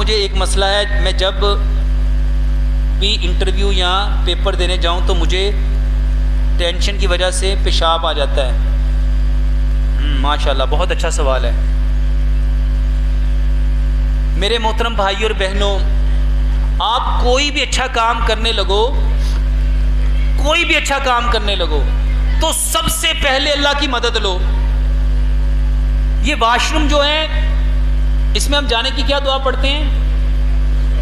مجھے ایک مسئلہ ہے، میں جب بھی انٹرویو یا پیپر دینے جاؤں تو مجھے ٹینشن کی وجہ سے پیشاب آ جاتا ہے۔ ماشاءاللہ، بہت اچھا سوال ہے۔ میرے محترم بھائی اور بہنوں، آپ کوئی بھی اچھا کام کرنے لگو، کوئی بھی اچھا کام کرنے لگو تو سب سے پہلے اللہ کی مدد لو۔ یہ واش روم جو ہے، اس میں ہم جانے کی کیا دعا پڑھتے ہیں؟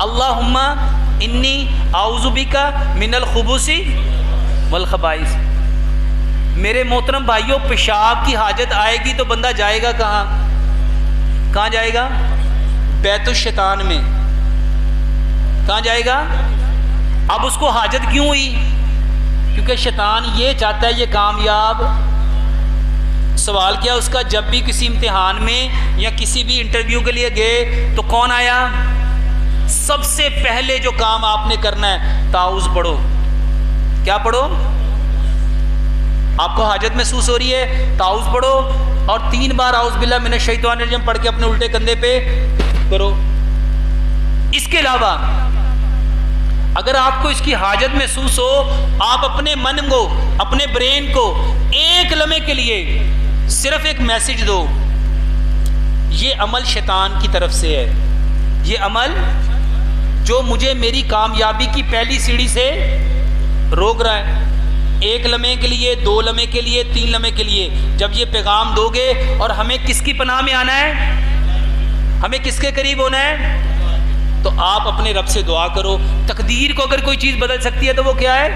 اللہم انی اعوذ بک من الخبث والخبائث۔ میرے محترم بھائیوں، پیشاب کی حاجت آئے گی تو بندہ جائے گا کہاں؟ کہاں جائے گا؟ بیت الشیطان میں۔ کہاں جائے گا؟ اب اس کو حاجت کیوں ہوئی؟ کیونکہ شیطان یہ چاہتا ہے یہ کامیاب۔ سوال کیا اس کا؟ جب بھی کسی امتحان میں یا کسی بھی انٹرویو کے لیے گئے تو کون آیا؟ سب سے پہلے جو کام آپ نے کرنا ہے، تعوذ پڑھو۔ کیا پڑھو؟ آپ کو حاجت محسوس ہو رہی ہے، تعوذ پڑھو، اور 3 بار اعوذ باللہ من الشیطان الرجیم پڑھ کے اپنے الٹے کندھے پہ کرو۔ اس کے علاوہ اگر آپ کو اس کی حاجت محسوس ہو، آپ اپنے من کو، اپنے برین کو ایک لمحے کے لیے صرف ایک میسج دو، یہ عمل شیطان کی طرف سے ہے، یہ عمل جو مجھے میری کامیابی کی پہلی سیڑھی سے روک رہا ہے۔ ایک لمحے کے لیے، 2 لمحے کے لیے، 3 لمحے کے لیے جب یہ پیغام دو گے، اور ہمیں کس کی پناہ میں آنا ہے؟ ہمیں کس کے قریب ہونا ہے؟ تو آپ اپنے رب سے دعا کرو۔ تقدیر کو اگر کوئی چیز بدل سکتی ہے تو وہ کیا ہے؟